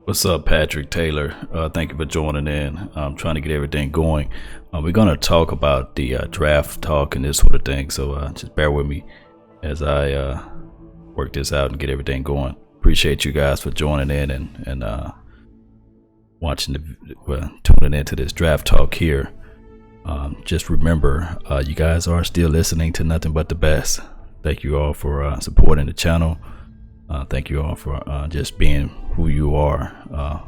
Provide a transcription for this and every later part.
What's up, Patrick Taylor? Thank you for joining in. I'm trying to get everything going. We're going to talk about the draft talk and this sort of thing, so just bear with me as I work this out and get everything going. Appreciate you guys for joining in and tuning into this draft talk here. Just remember, you guys are still listening to nothing but the best. Thank you all for supporting the channel. Thank you all for just being who you are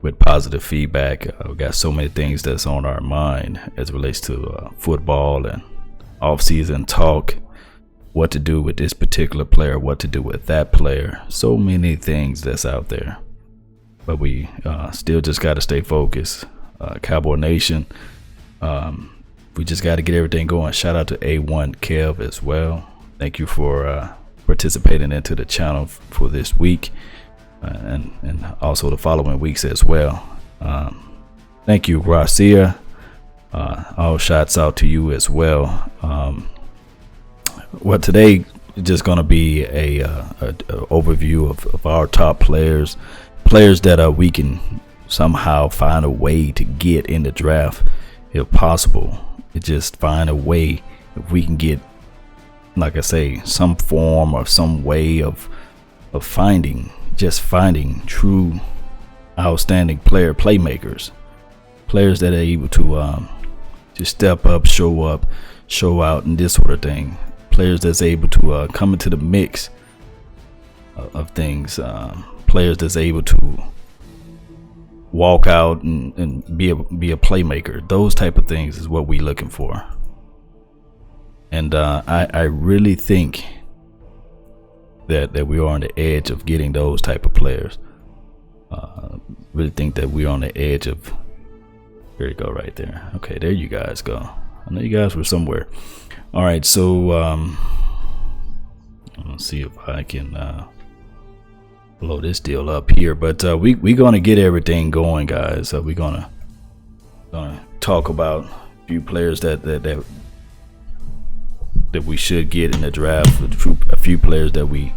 with positive feedback. We got so many things that's on our mind as it relates to football and off-season talk, what to do with this particular player, what to do with that player. So many things that's out there. But we still just got to stay focused. Cowboy Nation, we just got to get everything going. Shout out to A1 Kev as well. Thank you for participating into the channel for this week and also the following weeks as well. Thank you, Garcia. All shots out to you as well. Well, today is just going to be a overview of our top players that we can somehow find a way to get in the draft if possible. It just find a way if we can get, like I say, some form or some way of finding true outstanding playmakers, players that are able to step up, show out, and this sort of thing. Players that's able to come into the mix of things. Players that's able to walk out and be a playmaker. Those type of things is what we're looking for. And I really think that we are on the edge of getting those type of players. Really think that we're on the edge of. There you go, right there. Okay, there you guys go. I know you guys were somewhere. All right, so let's see if I can blow this deal up here. But we're gonna get everything going, guys. We're gonna talk about a few players that we should get in the draft, a few players that we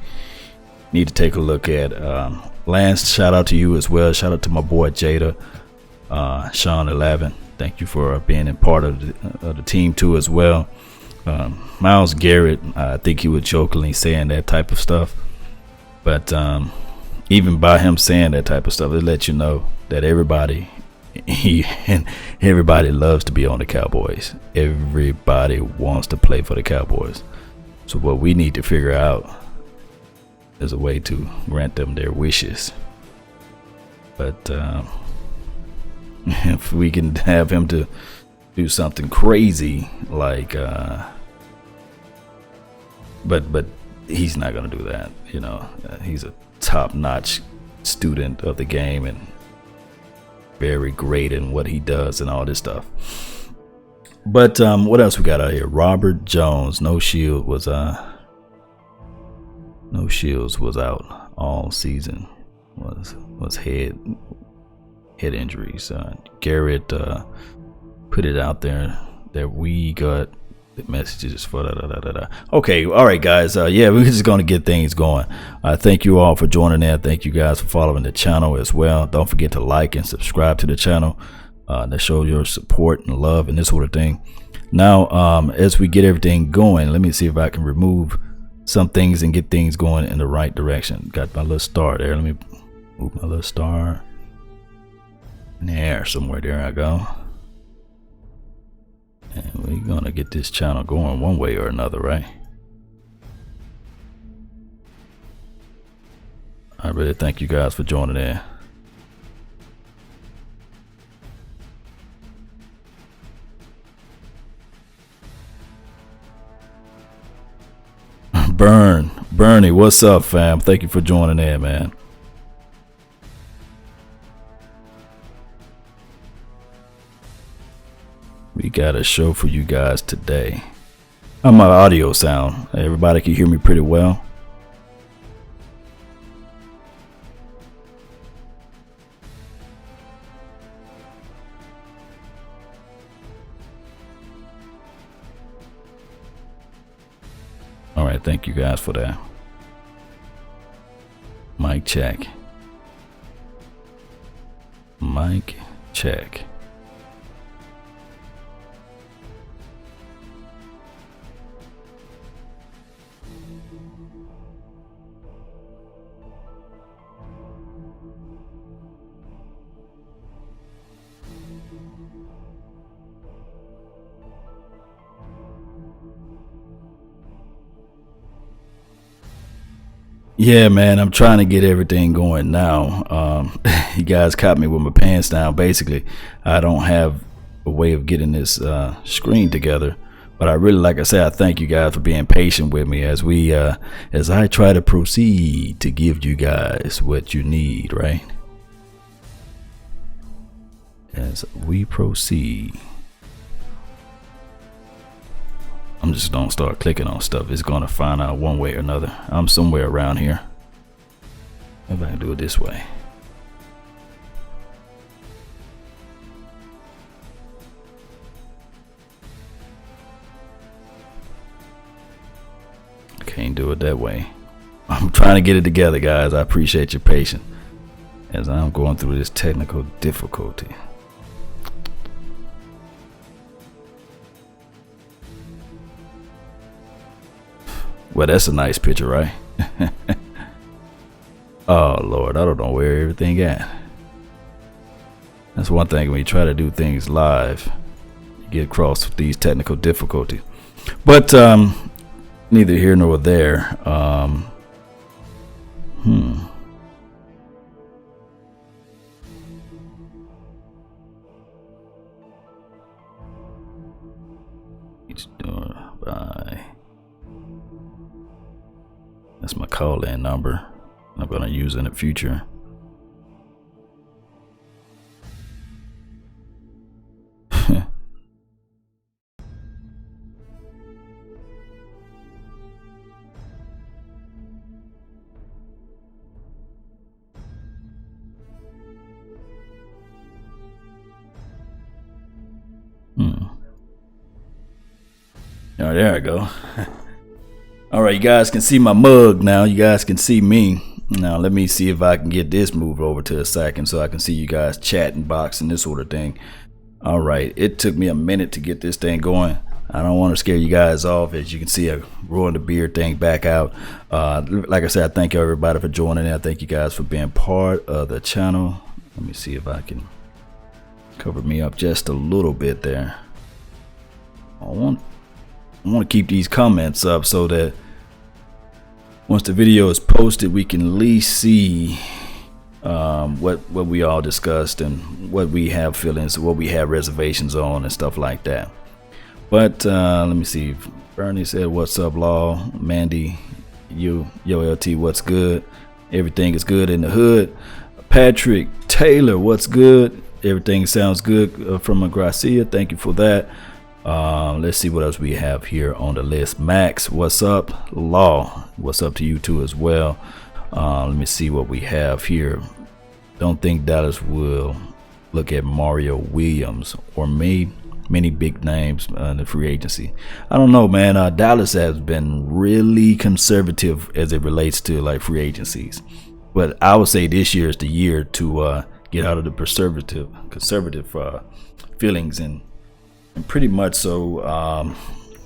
need to take a look at. Lance, shout out to you as well. Shout out to my boy Jada, Sean 11. Thank you for being a part of the team too as well. Miles Garrett, I think he was jokingly saying that type of stuff, but even by him saying that type of stuff, it lets you know that everybody loves to be on the Cowboys. Everybody wants to play for the Cowboys. So what we need to figure out is a way to grant them their wishes. But if we can have him to do something crazy like but he's not gonna do that. He's a top-notch student of the game and very great in what he does and all this stuff. But what else we got out here? Robert Jones, no shields was out all season. Was head injuries. Garrett put it out there that we got the messages for Okay, all right, guys. We're just gonna get things going. Thank you all for joining in. Thank you guys for following the channel as well. Don't forget to like and subscribe to the channel to show your support and love and this sort of thing. Now, as we get everything going, let me see if I can remove some things and get things going in the right direction. Got my little star there. Let me move my little star there somewhere. There I go. And we're gonna get this channel going one way or another, right? I really thank you guys for joining in. Bernie, what's up, fam? Thank you for joining in, man. We got a show for you guys today. How my audio sound? Everybody can hear me pretty well. All right, thank you guys for that. Mic check. Mic check. Yeah, man, I'm trying to get everything going now. You guys caught me with my pants down. Basically, I don't have a way of getting this screen together, but I really, like I said, I thank you guys for being patient with me as I try to proceed to give you guys what you need, right? As we proceed. I'm just don't start clicking on stuff. It's gonna find out one way or another. I'm somewhere around here. Maybe I can do it this way. Can't do it that way. I'm trying to get it together, guys. I appreciate your patience as I'm going through this technical difficulty. Well, that's a nice picture, right? Oh, Lord, I don't know where everything at. That's one thing when you try to do things live, you get across with these technical difficulties. But neither here nor there. Each door by. That's my call-in number. I'm going to use in the future. Oh, there I go. All right, you guys can see my mug now. You guys can see me. Now, let me see if I can get this moved over to a second so I can see you guys chatting, boxing, this sort of thing. All right, it took me a minute to get this thing going. I don't want to scare you guys off. As you can see, I rolling the beard thing back out. Like I said, I thank everybody for joining in. I thank you guys for being part of the channel. Let me see if I can cover me up just a little bit there. I want to keep these comments up so that once the video is posted, we can at least see what we all discussed and what we have feelings, what we have reservations on, and stuff like that. But let me see. Bernie said, "What's up, Law?" Mandy, yo LT, what's good? Everything is good in the hood. Patrick Taylor, what's good? Everything sounds good from Gracia. Thank you for that. Let's see what else we have here on the list. Max, what's up? Law, what's up to you too as well. Let me see what we have here. Don't think Dallas will look at Mario Williams or many big names in the free agency. I don't know, man. Dallas has been really conservative as it relates to like free agencies, but I would say this year is the year to get out of the conservative feelings and pretty much so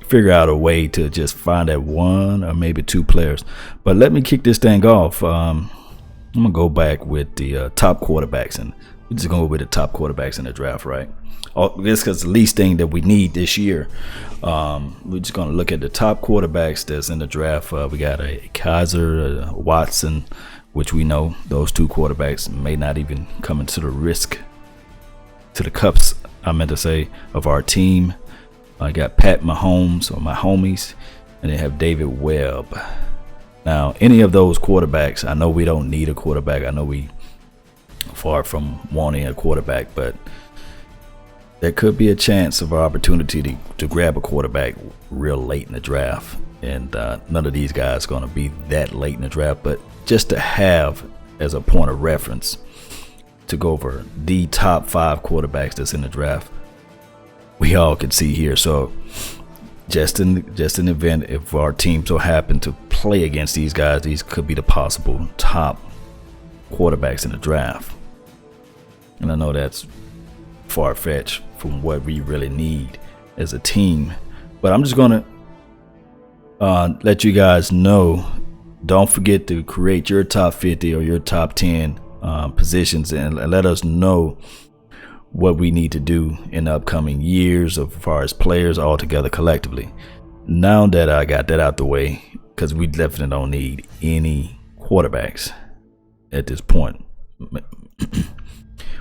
figure out a way to just find that one or maybe two players. But let me kick this thing off. I'm gonna go back with the top quarterbacks, and we're just gonna go with the top quarterbacks in the draft, right? This is the least thing that we need this year. We're just gonna look at the top quarterbacks that's in the draft. We got a Kaiser, a Watson, which we know those two quarterbacks may not even come into the cups, I meant to say, of our team. I got Pat Mahomes, or my homies, and they have David Webb. Now, any of those quarterbacks, I know we don't need a quarterback. I know we far from wanting a quarterback, but there could be a chance of our opportunity to grab a quarterback real late in the draft. And none of these guys are going to be that late in the draft, but just to have as a point of reference to go over the top 5 quarterbacks that's in the draft, we all can see here. So just in the event if our team so happen to play against these guys, these could be the possible top quarterbacks in the draft. And I know that's far-fetched from what we really need as a team, but I'm just gonna let you guys know, don't forget to create your top 50 or your top 10 positions, and let us know what we need to do in the upcoming years as far as players all together collectively. Now that I got that out the way, because we definitely don't need any quarterbacks at this point.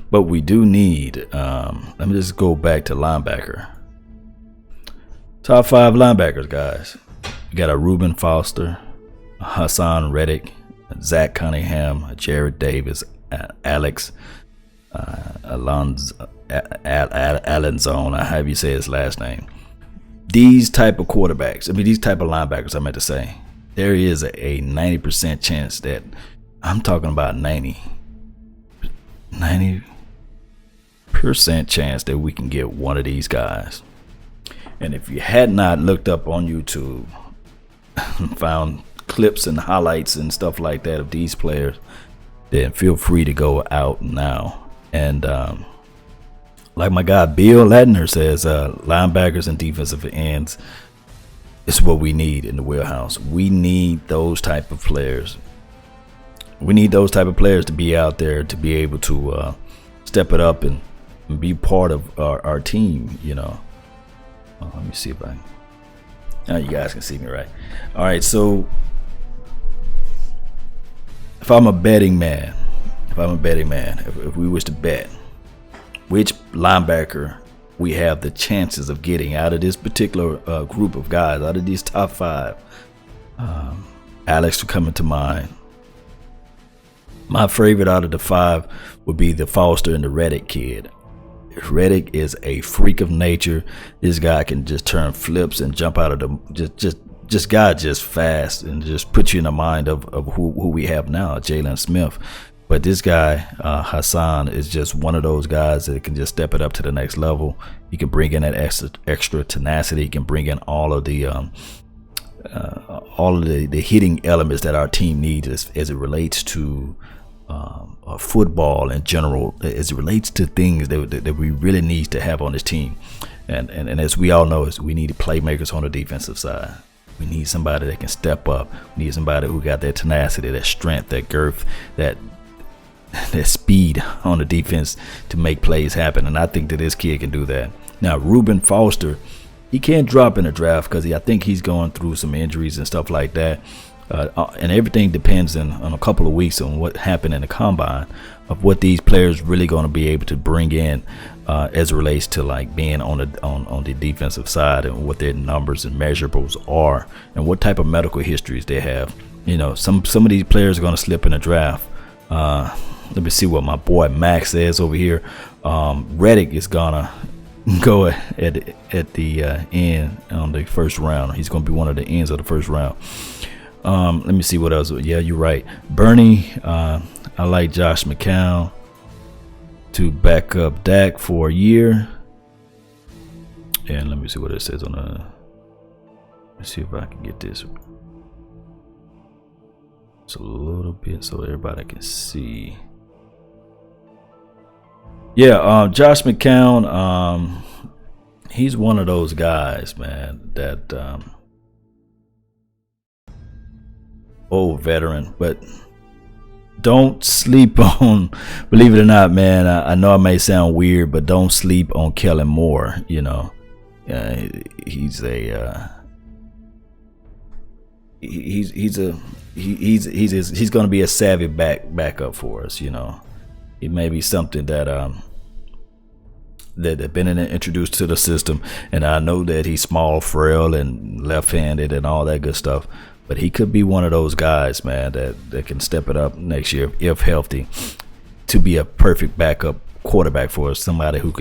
But we do need, let me just go back to linebacker. Top 5 linebackers, guys. We got a Reuben Foster, Hassan Reddick, Zach Cunningham, Jared Davis, Alex Alonzone, however you say his last name. These type of quarterbacks, these type of linebackers, I meant to say, there is a 90% chance that, I'm talking about 90% chance that we can get one of these guys. And if you had not looked up on YouTube, found clips and highlights and stuff like that of these players, then feel free to go out now. And like my guy Bill Ladner says, linebackers and defensive ends is what we need in the wheelhouse. We need those type of players. We need those type of players to be out there, to be able to step it up and be part of our team, you know. Let me see if I now you guys can see me right. All right, so if I'm a betting man, if we wish to bet which linebacker we have the chances of getting out of this particular group of guys, out of these top 5, Alex would come into mind. My favorite out of the 5 would be the Foster and the Reddick kid. Reddick is a freak of nature. This guy can just turn flips and jump out of the just fast, and just put you in the mind of who we have now, Jalen Smith. But this guy, Hassan, is just one of those guys that can just step it up to the next level. He can bring in that extra tenacity. He can bring in all of the hitting elements that our team needs as it relates to football in general, as it relates to things that we really need to have on this team. And as we all know, we need playmakers on the defensive side. We need somebody that can step up. We need somebody who got that tenacity, that strength, that girth, that speed on the defense to make plays happen. And I think that this kid can do that. Now, Reuben Foster, he can't drop in the draft because I think he's going through some injuries and stuff like that. And everything depends on a couple of weeks on what happened in the combine, of what these players really going to be able to bring in as it relates to like being on the defensive side, and what their numbers and measurables are, and what type of medical histories they have. You know, some of these players are going to slip in the draft. Let me see what my boy Max says over here. Reddick is gonna go at the end on the first round. He's going to be one of the ends of the first round. Let me see what else. Yeah, you're right, Bernie. I like Josh McCown to back up Dak for a year. And let me see what it says on the. Let's see if I can get this. It's a little bit so everybody can see. Yeah, Josh McCown. He's one of those guys, man, that old veteran, but don't sleep on, believe it or not, man, I know it may sound weird, but don't sleep on Kellen Moore. You know, he's going to be a savvy backup for us. You know, it may be something that that have been introduced to the system, and I know that he's small, frail, and left-handed, and all that good stuff. But he could be one of those guys, man, that can step it up next year if healthy, to be a perfect backup quarterback for us. Somebody who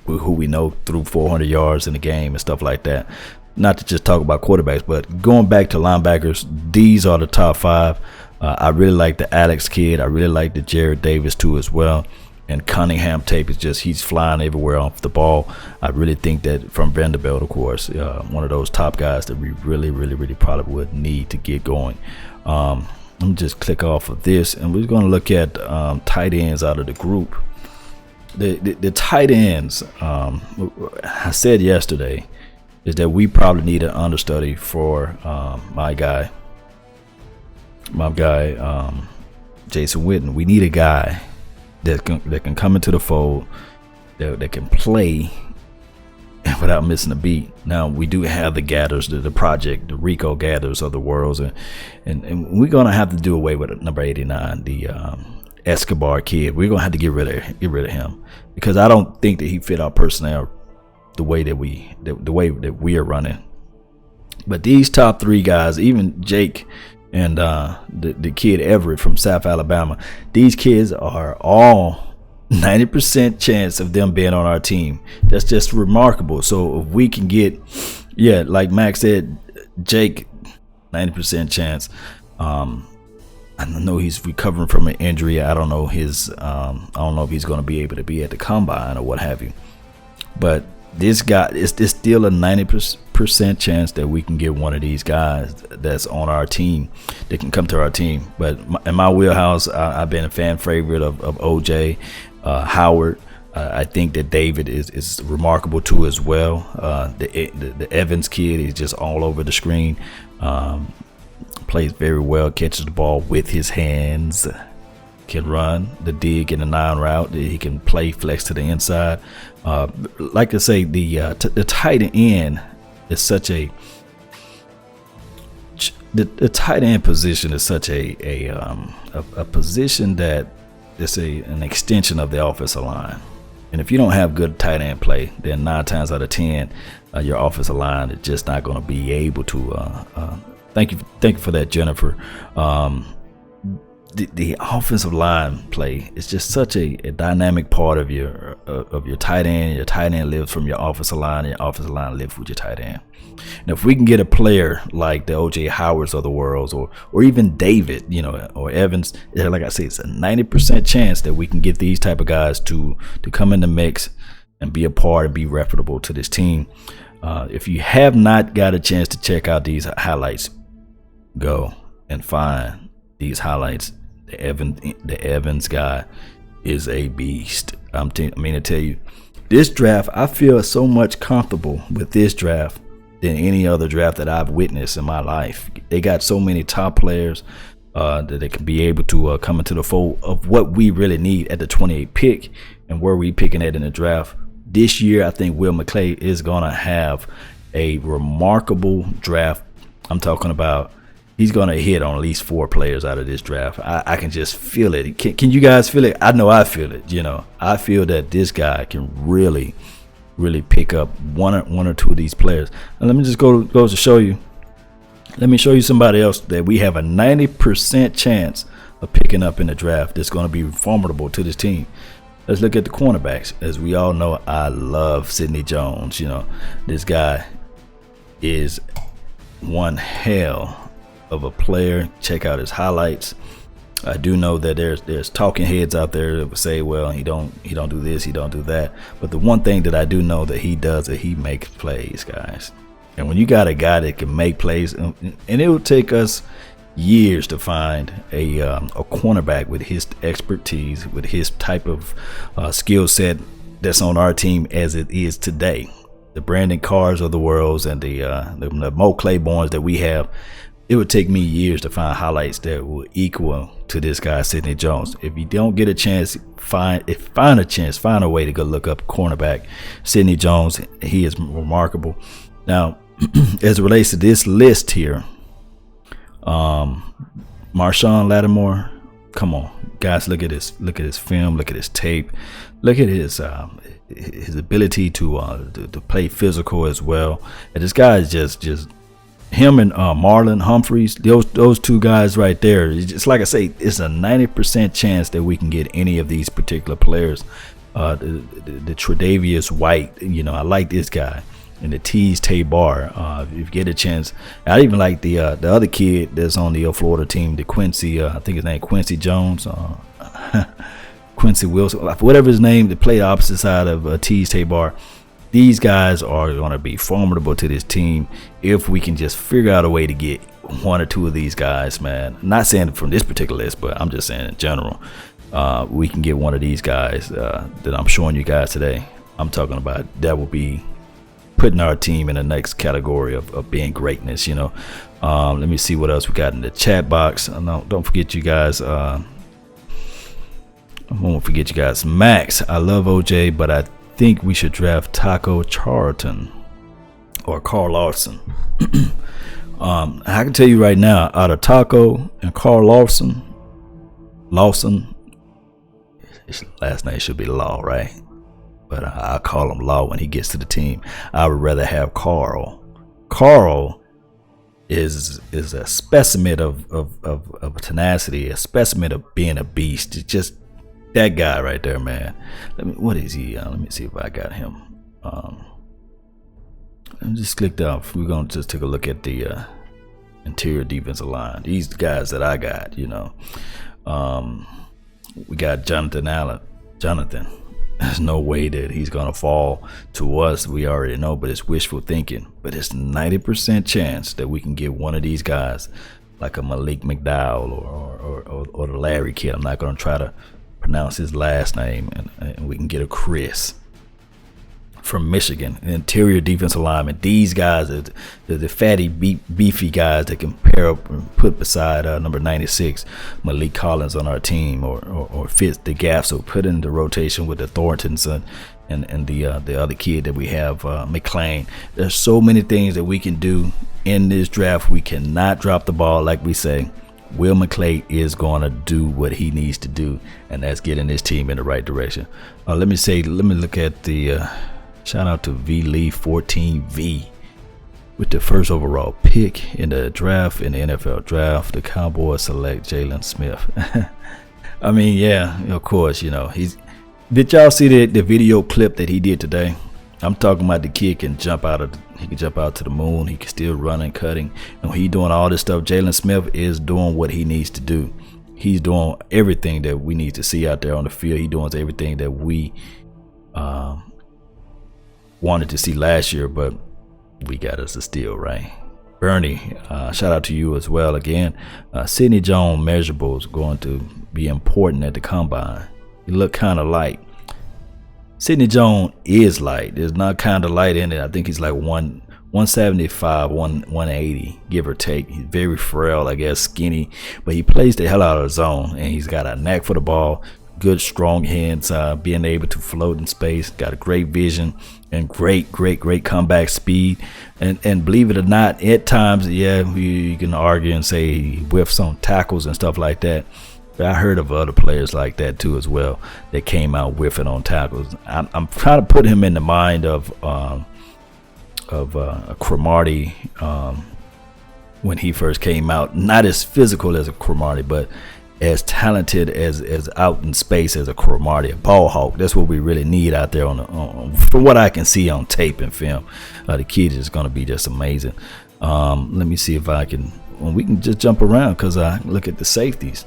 we know threw 400 yards in the game and stuff like that. Not to just talk about quarterbacks, but going back to linebackers, these are the top 5. I really like the Alex kid. I really like the Jared Davis too as well. And Cunningham tape is just, he's flying everywhere off the ball. I really think that from Vanderbilt, of course, one of those top guys that we really probably would need to get going. Let me just click off of this, and we're going to look at tight ends out of the group. The tight ends, I said yesterday, is that we probably need an understudy for my guy, Jason Witten. We need a guy that can come into the fold, that can play without missing a beat. Now, we do have the Gathers, the project, the Rico Gathers of the worlds, and we're gonna have to do away with number 89, the Escobar kid. We're gonna have to get rid of him, because I don't think that he fit our personnel the way that we are running. But these top three guys, even Jake and the kid Everett from South Alabama, these kids are all 90% chance of them being on our team. That's just remarkable. So if we can get, like Max said, Jake, 90% chance. I know he's recovering from an injury. I don't know I don't know if he's going to be able to be at the combine or what have you. But this guy, it's still a 90% chance that we can get one of these guys that's on our team that can come to our team. But in my wheelhouse, I've been a fan favorite of OJ, Howard. I think that David is remarkable too as well. The Evans kid is just all over the screen. Plays very well, catches the ball with his hands, can run the dig in the 9 route. He can play flex to the inside. Like I say, the tight end is such the tight end position is such a position that it's an extension of the offensive line. And if you don't have good tight end play, then 9 times out of 10, your offensive line is just not going to be able to. Thank you for that, Jennifer. The offensive line play is just such a dynamic part of your tight end. Your tight end lives from your offensive line, and your offensive line lives with your tight end. And if we can get a player like the OJ Howards of the world, or even David, or Evans, like I say, it's a 90% chance that we can get these type of guys to come in the mix and be a part and be reputable to this team. If you have not got a chance to check out these highlights, go and find these highlights. The Evans guy is a beast. I mean to tell you, this draft, I feel so much comfortable with this draft than any other draft that I've witnessed in my life. They got so many top players that they can be able to come into the fold of what we really need at the 28th pick and where we picking at in the draft. This year, I think Will McClay is going to have a remarkable draft. I'm talking about he's going to hit on at least 4 players out of this draft. I can just feel it. Can you guys feel it? I know I feel it. I feel that this guy can really pick up one or two of these players. And let me just go to show you. Let me show you somebody else that we have a 90% chance of picking up in the draft that's going to be formidable to this team. Let's look at the cornerbacks. As we all know, I love Sidney Jones. This guy is one hell of a player. Check out his highlights. I do know that there's talking heads out there that would say, well, he don't do this, he don't do that. But the one thing that I do know that he does is he makes plays, guys. And when you got a guy that can make plays, and it will take us years to find a cornerback with his expertise, with his type of skill set that's on our team as it is today. The Brandon Carrs of the worlds and the Mo Claibornes that we have. It would take me years to find highlights that will equal to this guy, Sidney Jones. If you don't get a chance, find a way to go look up cornerback Sidney Jones. He is remarkable. Now, as it relates to this list here, Marshawn Lattimore, come on, guys, look at this. Look at his film. Look at his tape. Look at his ability to play physical as well. And this guy is just him and Marlon Humphreys, those two guys right there. It's like I say, it's a 90% chance that we can get any of these particular players. The Tre'Davious White, I like this guy, and the Tease Tabor. If you get a chance, I even like the other kid that's on the Florida team, the Quincy. I think his name Quincy Jones, Quincy Wilson, whatever his name. That played the opposite side of Tease Tabor. These guys are going to be formidable to this team if we can just figure out a way to get one or two of these guys, man. Not saying from this particular list, but I'm just saying in general, we can get one of these guys that I'm showing you guys today. I'm talking about that will be putting our team in the next category of being greatness, you know. Let me see what else we got in the chat box. No, don't forget you guys. I won't forget you guys. Max, I love OJ, but I think we should draft Taco Charlton or Carl Lawson. I can tell you right now, out of Taco and Carl Lawson, his last name should be Law, right? But I call him Law when he gets to the team. I would rather have Carl. Carl is a specimen of tenacity, a specimen of being a beast. It's just that guy right there, man. What is he? Let me see if I got him. Let me just click down. We're gonna just take a look at the interior defensive line. These guys that I got, you know. We got Jonathan Allen. Jonathan. There's no way that he's gonna fall to us. We already know, but it's wishful thinking. But it's 90% chance that we can get one of these guys, like a Malik McDowell or the Larry kid. I'm not gonna try to pronounce his last name, and we can get a Chris from Michigan, an interior defensive lineman. These guys are the fatty, beefy guys that can pair up and put beside number 96, Malik Collins, on our team, or fit the gap. So put in the rotation with the Thorntons and the other kid that we have, McClain. There's so many things that we can do in this draft. We cannot drop the ball, like we say. Will McClay is going to do what he needs to do, and that's getting his team in the right direction. Let me look at the shout out to V Lee 14V with the first overall pick in the draft, in the NFL draft. The Cowboys select Jalen Smith. I mean, yeah, of course, you know, did y'all see the video clip that he did today? I'm talking about the kid can jump out to the moon. He can still run and cutting. And when he doing all this stuff, Jalen Smith is doing what he needs to do. He's doing everything that we need to see out there on the field. He's doing everything that we wanted to see last year, but we got us a steal, right? Bernie, shout out to you as well again. Sidney Jones measurables going to be important at the combine. He look kind of light. Sidney Jones is light. There's not kind of light in it. I think he's like 175, 180, give or take. He's very frail, I guess, skinny, but he plays the hell out of the zone, and he's got a knack for the ball. Good strong hands, being able to float in space, got a great vision and great comeback speed, and believe it or not, at times, yeah, you can argue and say he whiffs on tackles and stuff like that, but I heard of other players like that too as well that came out whiffing on tackles. I'm trying to put him in the mind of Cromartie when he first came out. Not as physical as a Cromartie, but as talented as out in space as a Cromartie, a ball hawk. That's what we really need out there from what I can see on tape and film. The kid is going to be just amazing. Let me see if I can. We can just jump around because I look at the safeties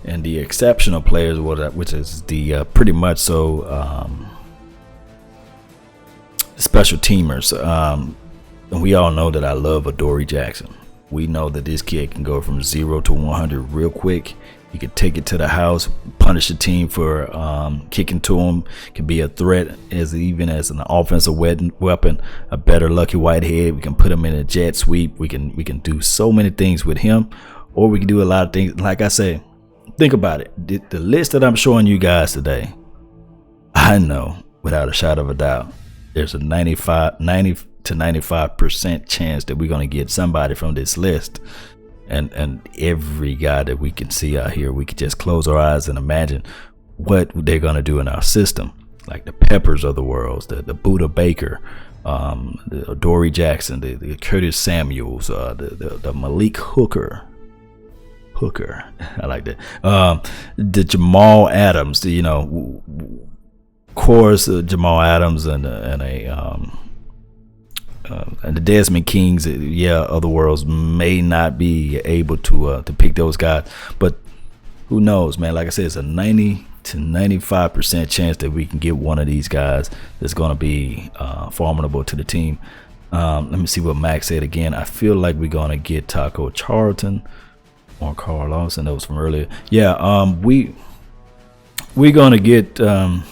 and the exceptional players, which is the pretty much so special teamers. And we all know that I love Adoree Jackson. We know that this kid can go from 0 to 100 real quick. He could take it to the house, punish the team for kicking to him, can be a threat even as an offensive weapon, a better Lucky Whitehead. We can put him in a jet sweep. We can do so many things with him, or we can do a lot of things. Like I say, think about it. The list that I'm showing you guys today, I know without a shadow of a doubt, there's a 90 to 95% chance that we're going to get somebody from this list. And every guy that we can see out here, we could just close our eyes and imagine what they're going to do in our system. Like the Peppers of the world, the Buda Baker, the Adoree Jackson, the Curtis Samuels, the Malik Hooker. I like that. The Jamal Adams, of course, Jamal Adams and the Desmond Kings, other worlds may not be able to pick those guys, but who knows, man? Like I said, it's a 90 to 95% chance that we can get one of these guys that's going to be formidable to the team. Let me see what Max said again. I feel like we're gonna get Taco Charlton or Carl Lawson. That was from earlier. Yeah, we're gonna get. I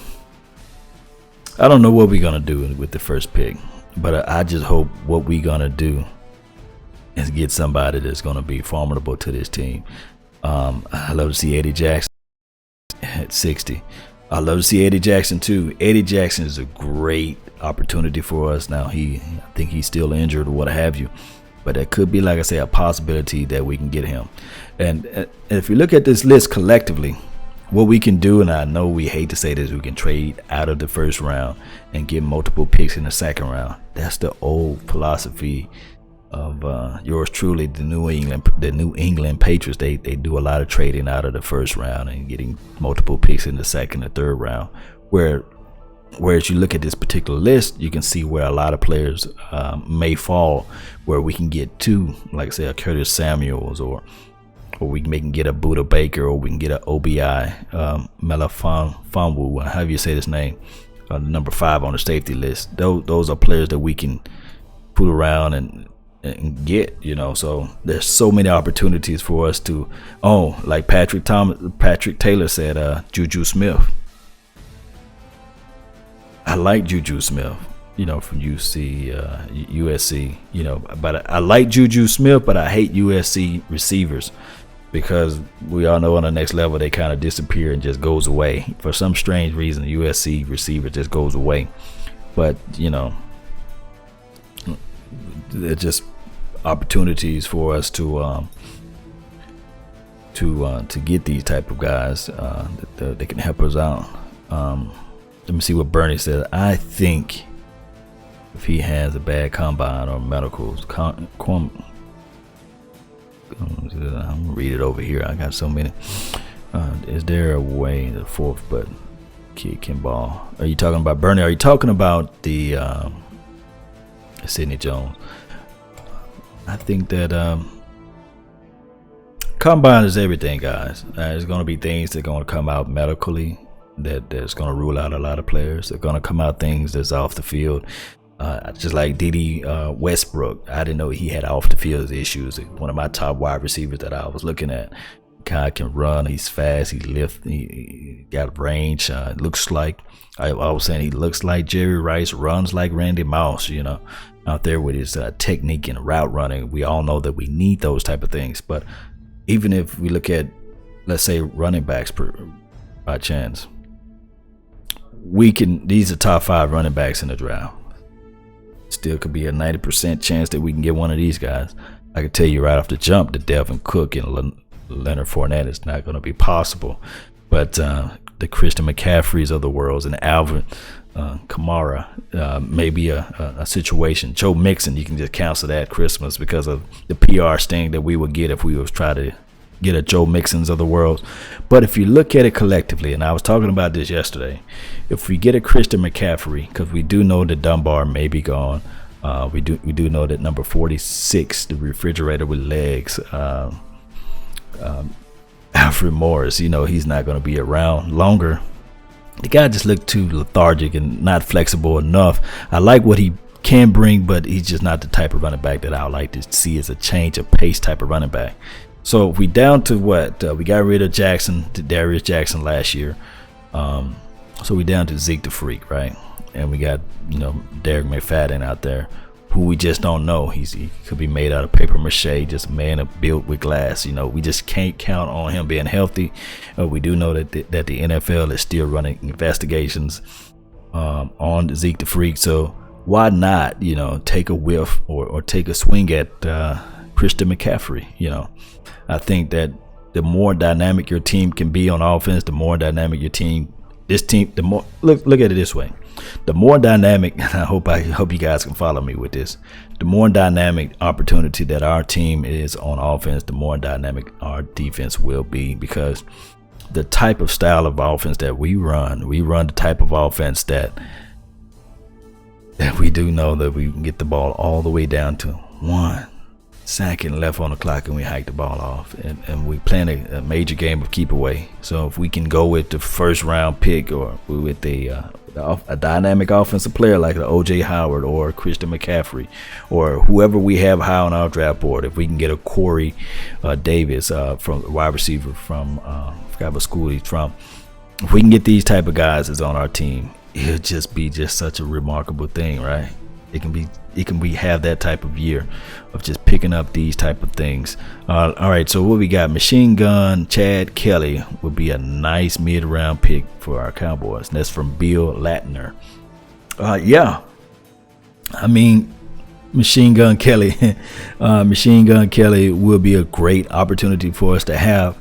don't know what we're gonna do with the first pick, but I just hope what we're gonna do is get somebody that's gonna be formidable to this team. I love to see Eddie Jackson at 60. I love to see Eddie Jackson too. Eddie Jackson is a great opportunity for us. Now I think he's still injured or what have you, but that could be, like I say, a possibility that we can get him. And if you look at this list collectively, what we can do, and I know we hate to say this, we can trade out of the first round and get multiple picks in the second round. That's the old philosophy of yours truly, the New England Patriots. They do a lot of trading out of the first round and getting multiple picks in the second and third round. Whereas you look at this particular list, you can see where a lot of players may fall, where we can get two, like I say, a Curtis Samuels, or we can get a Buda Baker, or we can get an OBI, Melafonwu, however you say this name, number 5 on the safety list. Those are players that we can put around and get, so there's so many opportunities for us to like Patrick Taylor said, Juju Smith. I like Juju Smith, from USC, but I like Juju Smith, but I hate USC receivers, because we all know on the next level they kind of disappear and just goes away. For some strange reason, the USC receiver just goes away. But they're just opportunities for us to get these type of guys that can help us out. Let me see what Bernie said. I think if he has a bad combine or medicals, I'm gonna read it over here. I got so many. Is there a way the fourth but kid can ball? Are you talking about Bernie? Are you talking about the Sidney Jones? I think that combine is everything, guys. There's gonna be things that are gonna come out medically that's gonna rule out a lot of players. They're gonna come out things that's off the field. Just like Dede Westbrook, I didn't know he had off the field issues. One of my top wide receivers that I was looking at. Guy can run, he's fast, he lifts, he got range. Looks like I was saying he looks like Jerry Rice, runs like Randy Moss. Out there with his technique and route running. We all know that we need those type of things. But even if we look at, let's say, running backs by chance, these are top 5 running backs in the draft. Still could be a 90% chance that we can get one of these guys. I can tell you right off the jump that Delvin Cook and Leonard Fournette is not going to be possible. But the Christian McCaffreys of the world and Alvin Kamara may be a situation. Joe Mixon, you can just cancel that Christmas because of the PR sting that we would get if we was try to get a Joe Mixons of the world. But if you look at it collectively, and I was talking about this yesterday, if we get a Christian McCaffrey, because we do know that Dunbar may be gone, we do know that number 46, the refrigerator with legs, Alfred Morris, he's not going to be around longer. The guy just looked too lethargic and not flexible enough. I like what he can bring, but he's just not the type of running back that I would like to see as a change of pace type of running back. So we down to what? We got rid of Darius Jackson last year. So we down to Zeke the Freak, right? And we got, Derek McFadden out there, who we just don't know. He could be made out of paper mache, just a man built with glass. We just can't count on him being healthy. We do know that the NFL is still running investigations on Zeke the Freak. So why not, take a whiff or take a swing at Christian McCaffrey? I think that the more dynamic your team can be on offense, the more dynamic the more look at it this way. The more dynamic, and I hope you guys can follow me with this, the more dynamic opportunity that our team is on offense, the more dynamic our defense will be, because the type of style of offense that we run the type of offense that we do know that we can get the ball all the way down to 1, second left on the clock and we hike the ball off, and we playing a major game of keep away. So if we can go with the first round pick or with a dynamic offensive player like the OJ Howard or Christian McCaffrey or whoever we have high on our draft board, if we can get a Corey Davis from wide receiver from I forgot what school he's from, if we can get these type of guys that's on our team, it'll just be such a remarkable thing, right? It can be have that type of year of just picking up these type of things. All right, so what we got? Machine Gun Chad Kelly would be a nice mid-round pick for our Cowboys. And that's from Bill Latner. Yeah, I mean, Machine Gun Kelly will be a great opportunity for us to have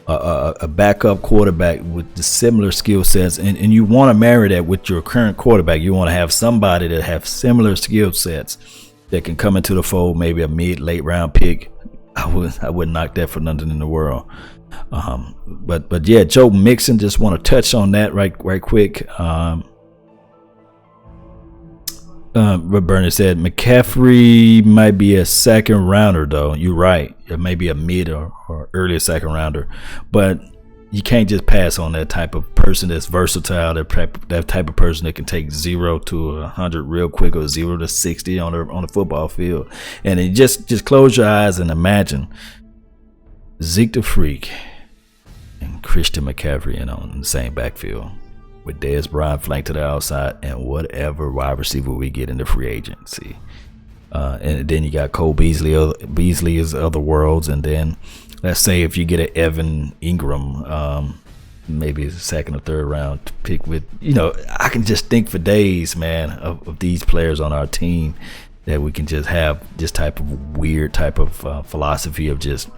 a backup quarterback with the similar skill sets, and you want to marry that with your current quarterback. You want to have somebody that have similar skill sets that can come into the fold, maybe a late round pick. I wouldn't knock that for nothing in the world. But yeah, Joe Mixon, just want to touch on that right quick. What Bernie said, McCaffrey might be a second rounder, though. You're right. It may be a mid or early second rounder, but you can't just pass on that type of person that's versatile, that type of person that can take 0 to 100 real quick or 0 to 60 on the football field. And then just close your eyes and imagine Zeke the Freak and Christian McCaffrey in the same backfield, with Dez Bryant flanked to the outside and whatever wide receiver we get in the free agency. And then you got Cole Beasley is other worlds. And then let's say if you get an Evan Ingram, maybe a second or third round pick with, I can just think for days, man, of these players on our team that we can just have this type of weird type of philosophy of just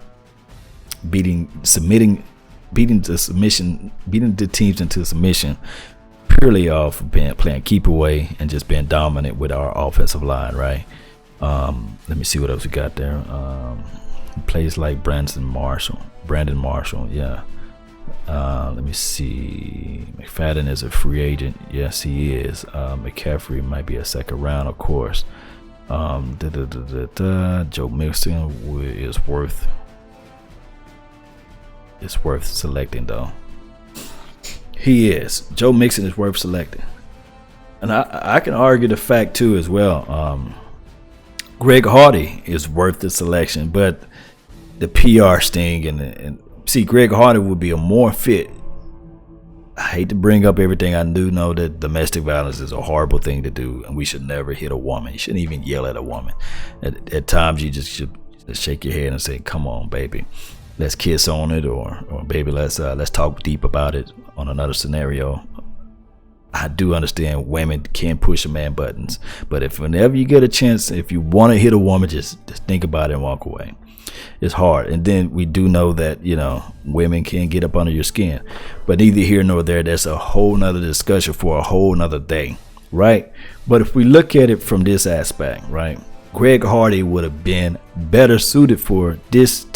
beating the teams into submission purely off of playing keep away and just being dominant with our offensive line, right? Let me see what else we got there. Plays like Brandon Marshall, yeah. Let me see. McFadden is a free agent. Yes, he is. McCaffrey might be a second round, of course. Joe Mixon is worth selecting, though. He is. Joe Mixon is worth selecting. And I can argue the fact, too, as well. Greg Hardy is worth the selection, but the PR sting and see, Greg Hardy would be a more fit. I hate to bring up everything. I do know that domestic violence is a horrible thing to do, and we should never hit a woman. You shouldn't even yell at a woman. At times, you just should shake your head and say, "Come on, baby. Let's kiss on it," or baby, let's talk deep about it on another scenario. I do understand women can push a man buttons, but whenever you get a chance, if you want to hit a woman, just think about it and walk away. It's hard. And then we do know that, women can get up under your skin, but neither here nor there. That's a whole nother discussion for a whole nother day, right? But if we look at it from this aspect, right, Greg Hardy would have been better suited for this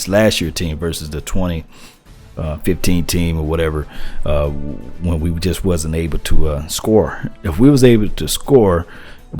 last year team versus the 2015 team or whatever, when we just wasn't able to score. If we was able to score,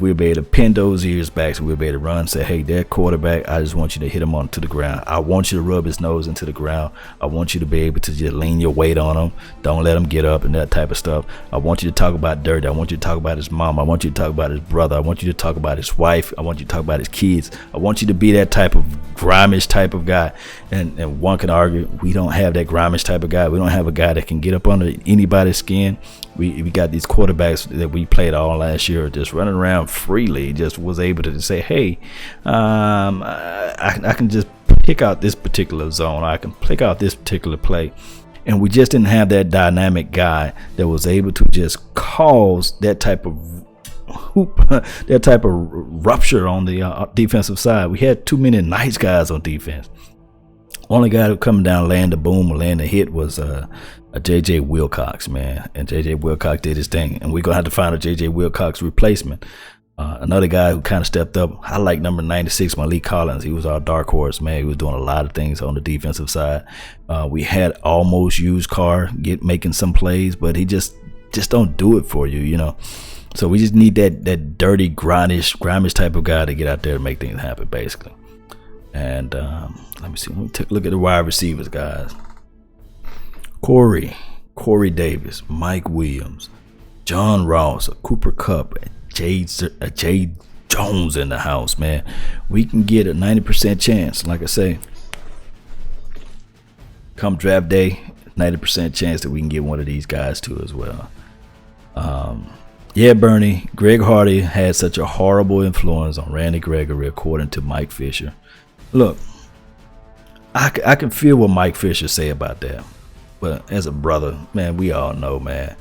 we'll be able to pin those ears back, so we'll be able to run and say, "Hey, that quarterback, I just want you to hit him onto the ground. I want you to rub his nose into the ground. I want you to be able to just lean your weight on him. Don't let him get up," and that type of stuff. I want you to talk about dirty. I want you to talk about his mom. I want you to talk about his brother. I want you to talk about his wife. I want you to talk about his kids. I want you to be that type of grimish type of guy. And one can argue we don't have that grimish type of guy. We don't have a guy that can get up under anybody's skin. We got these quarterbacks that we played all last year just running around freely, just was able to say, "Hey, I can just pick out this particular zone. I can pick out this particular play." And we just didn't have that dynamic guy that was able to just cause that type of that type of rupture on the defensive side. We had too many nice guys on defense. Only guy who coming down laying the boom or laying the hit was a J.J. Wilcox, man. And J.J. Wilcox did his thing. And we're going to have to find a J.J. Wilcox replacement. Another guy who kind of stepped up, I like number 96, Malik Collins. He was our dark horse, man. He was doing a lot of things on the defensive side. We had almost used Carr making some plays, but he just don't do it for you, So we just need that dirty, grimish type of guy to get out there and make things happen, basically. And let me see. Let me take a look at the wide receivers, guys. Corey Davis, Mike Williams, John Ross, Cooper Kupp, Jay Jones in the house, man. We can get a 90% chance. Like I say, come draft day, 90% chance that we can get one of these guys too as well. Yeah, Bernie, Greg Hardy had such a horrible influence on Randy Gregory, according to Mike Fisher. Look, I can feel what Mike Fisher say about that. But as a brother, man, we all know, man,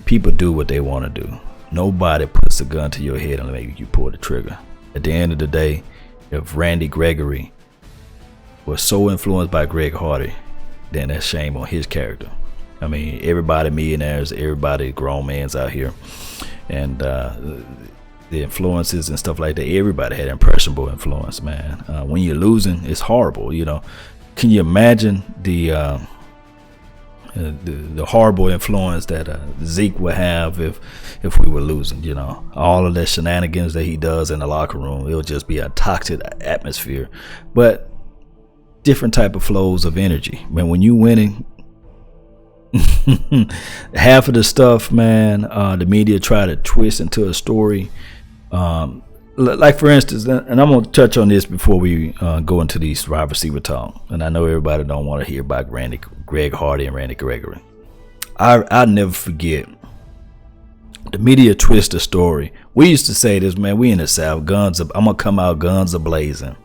people do what they want to do. Nobody puts a gun to your head and make you pull the trigger. At the end of the day, if Randy Gregory was so influenced by Greg Hardy, then that's shame on his character. I mean, everybody millionaires, everybody grown men's out here, and the influences and stuff like that. Everybody had impressionable influence, man. When you're losing, it's horrible. You know, can you imagine the horrible influence that Zeke would have if we were losing? You know, all of the shenanigans that he does in the locker room, it'll just be a toxic atmosphere. But different type of flows of energy. Man, when you winning, half of the stuff, man, the media try to twist into a story. Like for instance, and I'm gonna touch on this before we go into these wide receiver talk. And I know everybody don't want to hear about Greg Hardy and Randy Gregory. I'll never forget. The media twist the story. We used to say this, man. We in the South, I'm gonna come out guns a blazing.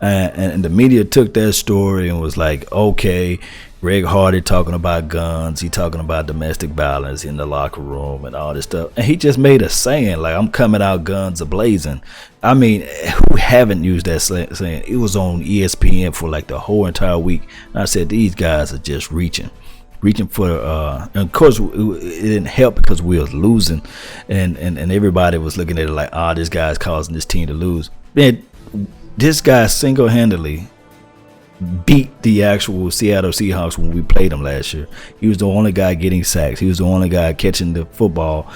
And the media took that story and was like, okay, Greg Hardy talking about guns, he talking about domestic violence in the locker room and all this stuff. And he just made a saying like, I'm coming out guns a-blazing. I mean, who haven't used that saying? It was on ESPN for like the whole entire week. And I said, these guys are just reaching for, and of course it didn't help because we was losing and everybody was looking at it like, this guy's causing this team to lose. Man, this guy single-handedly beat the actual Seattle Seahawks when we played them last year. He was the only guy getting sacks. He was the only guy catching the football.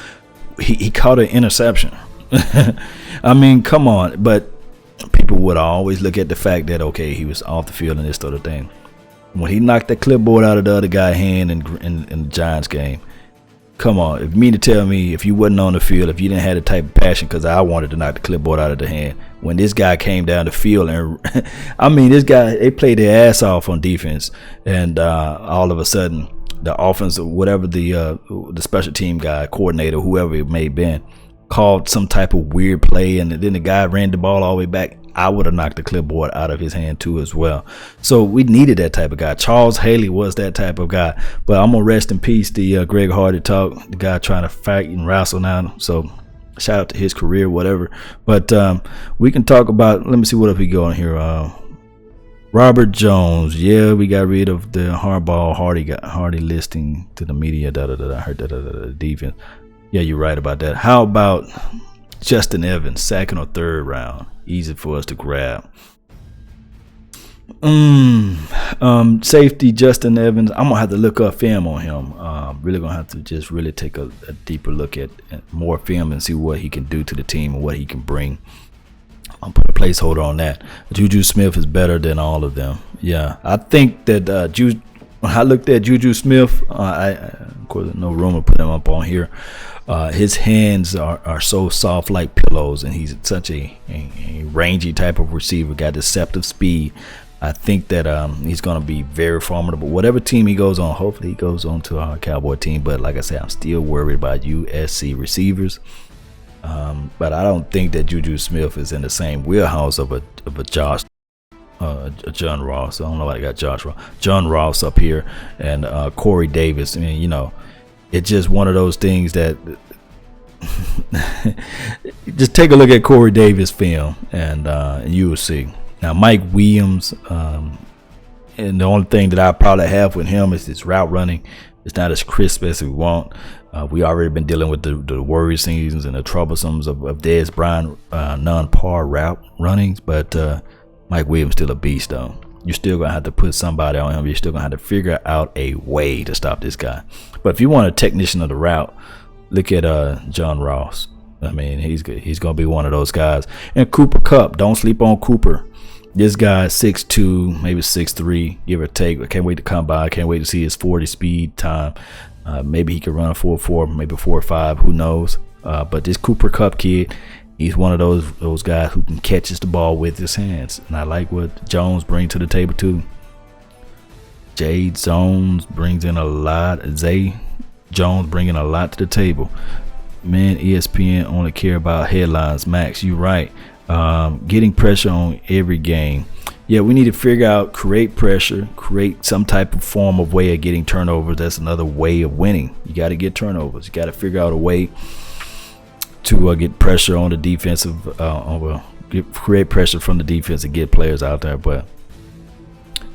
He caught an interception. I mean, come on. But people would always look at the fact that, okay, he was off the field and this sort of thing. When he knocked the clipboard out of the other guy's hand in the Giants game, come on, if you mean to tell me if you wasn't on the field, if you didn't have the type of passion, because I wanted to knock the clipboard out of the hand, when this guy came down the field and I mean, this guy, they played their ass off on defense, and all of a sudden the offense, whatever the special team guy, coordinator, whoever it may have been, called some type of weird play, and then the guy ran the ball all the way back, I would have knocked the clipboard out of his hand too as well. So we needed that type of guy. Charles Haley was that type of guy. But I'm gonna rest in peace the Greg Hardy talk, the guy trying to fight and wrestle now. So shout out to his career, whatever. But we can talk about, let me see what if we go on here. Robert Jones, yeah, we got rid of the hardball Hardy listing to the media. I heard that defense. Yeah, you're right about that. How about Justin Evans, second or third round? Easy for us to grab. Safety Justin Evans. I'm gonna have to look up film on him. Really gonna have to just really take a deeper look at more film and see what he can do to the team and what he can bring. I'll put a placeholder on that. Juju Smith is better than all of them. Yeah, I think that when I looked at Juju Smith, of course, no room to put him up on here. His hands are so soft like pillows, and he's such a rangy type of receiver, got deceptive speed. I think that he's going to be very formidable. Whatever team he goes on, hopefully he goes on to our Cowboy team. But like I said, I'm still worried about USC receivers. But I don't think that Juju Smith is in the same wheelhouse of a John Ross. I don't know why I got John Ross up here, and Corey Davis. I mean, you know, it's just one of those things that just take a look at Corey Davis film, and you will see. Now, Mike Williams, and the only thing that I probably have with him is his route running. It's not as crisp as we want. We already been dealing with the worry seasons and the troublesomes of Dez Bryant non-par route runnings, but Mike Williams still a beast though. You're still gonna have to put somebody on him. You're still gonna have to figure out a way to stop this guy. But if you want a technician of the route, look at John Ross. I mean, he's gonna be one of those guys. And Cooper Kupp, don't sleep on Cooper. This guy 6'2", maybe 6'3", give or take. I can't wait to come by. I can't wait to see his 40 speed time. Maybe he could run a 4.4, maybe 4.5. Who knows? But this Cooper Kupp kid, he's one of those guys who can catches the ball with his hands, and I like what Jones brings to the table too. Zay Jones brings in a lot. Zay Jones bringing a lot to the table. Man, ESPN only care about headlines. Max, you right. Getting pressure on every game. Yeah, we need to figure out, create pressure, create some type of form of way of getting turnovers. That's another way of winning. You got to get turnovers. You got to figure out a way to get pressure on the defensive, create pressure from the defense and get players out there. But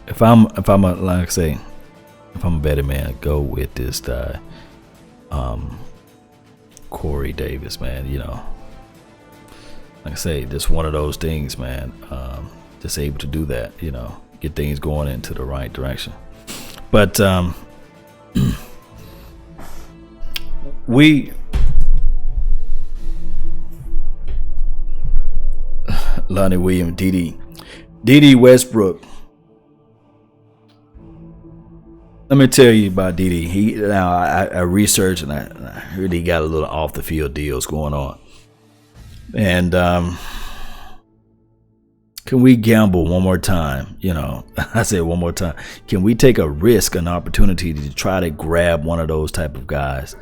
if I'm a betting man, I'd go with this guy, Corey Davis, man. You know, like I say, just one of those things, man. Just able to do that, you know, get things going into the right direction. But Lonnie Williams, Dede Westbrook. Let me tell you about Dede. I researched and I heard he got a little off the field deals going on. And can we gamble one more time? You know, I said one more time. Can we take a risk, an opportunity to try to grab one of those type of guys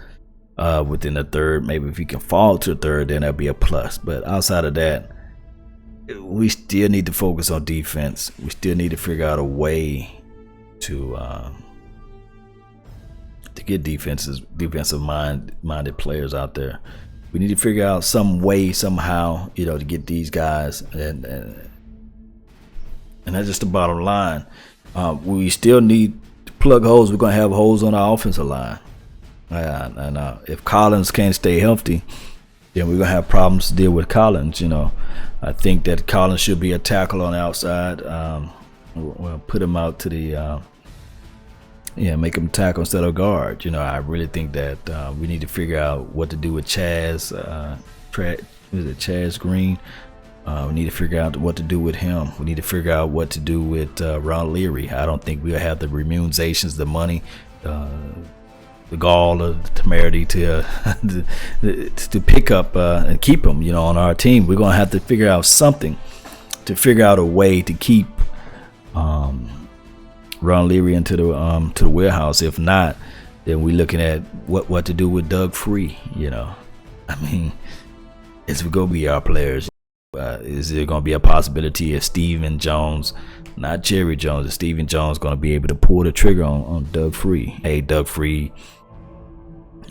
within the third? Maybe if he can fall to the third, then that'd be a plus. But outside of that, we still need to focus on defense. We still need to figure out a way to get defensive minded players out there. We need to figure out some way, somehow, you know, to get these guys, and that's just the bottom line. We still need to plug holes. We're gonna have holes on our offensive line, and if Collins can't stay healthy, then we're gonna have problems to deal with Collins. You know, I think that Collins should be a tackle on the outside. We'll put him out to the make him tackle instead of guard. You know, I really think that we need to figure out what to do with Chaz Green. We need to figure out what to do with him. We need to figure out what to do with Ron Leary. I don't think we'll have the remunerations, the money, the gall, the temerity to pick up and keep him, you know, on our team. We're gonna have to figure out something to figure out a way to keep Ron Leary into the warehouse. If not, then we're looking at what to do with Doug Free. You know, I mean, it's gonna be our players. Is there going to be a possibility of Stephen Jones, not Jerry Jones, is Stephen Jones going to be able to pull the trigger on Doug Free? Hey, Doug Free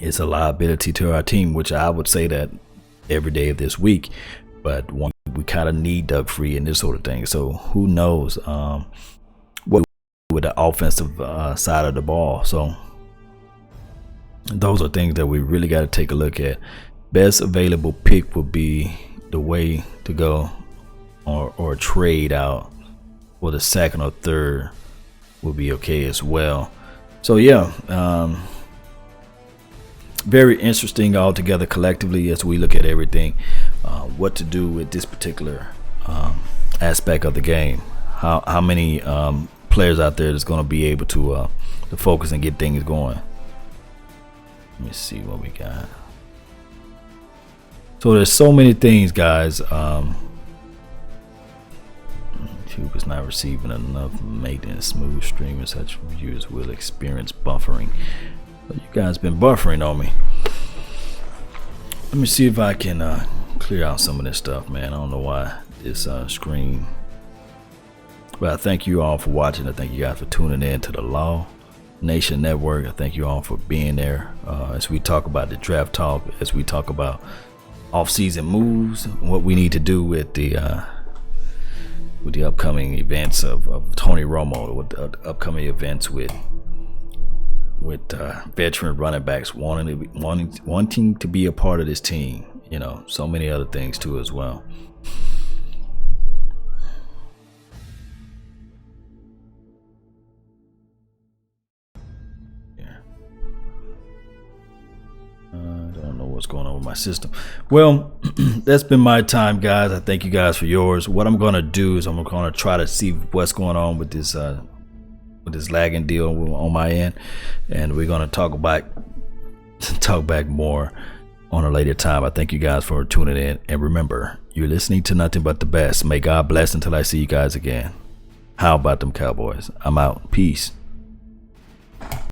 is a liability to our team, which I would say that every day of this week. But we kind of need Doug Free and this sort of thing. So who knows what with the offensive side of the ball. So those are things that we really got to take a look at. Best available pick would be the way to go, or trade out for the second or third would be okay as well. So yeah, very interesting altogether collectively as we look at everything, what to do with this particular aspect of the game. How many players out there that's going to be able to focus and get things going. Let me see what we got. So there's so many things, guys. YouTube is not receiving enough maintenance. Smooth streaming such viewers will experience buffering. But you guys been buffering on me. Let me see if I can clear out some of this stuff, man. I don't know why this screen. But I thank you all for watching. I thank you guys for tuning in to the Law Nation Network. I thank you all for being there as we talk about the draft talk, as we talk about off-season moves, what we need to do with the upcoming events of Tony Romo, with the upcoming events with veteran running backs wanting to be a part of this team. You know, so many other things too as well. I don't know what's going on with my system. Well, that's been my time, guys. I thank you guys for yours. What I'm gonna do is I'm gonna try to see what's going on with this lagging deal on my end, and we're gonna talk back more on a later time. I thank you guys for tuning in, and remember, you're listening to nothing but the best. May God bless until I see you guys again. How about them Cowboys? I'm out. Peace.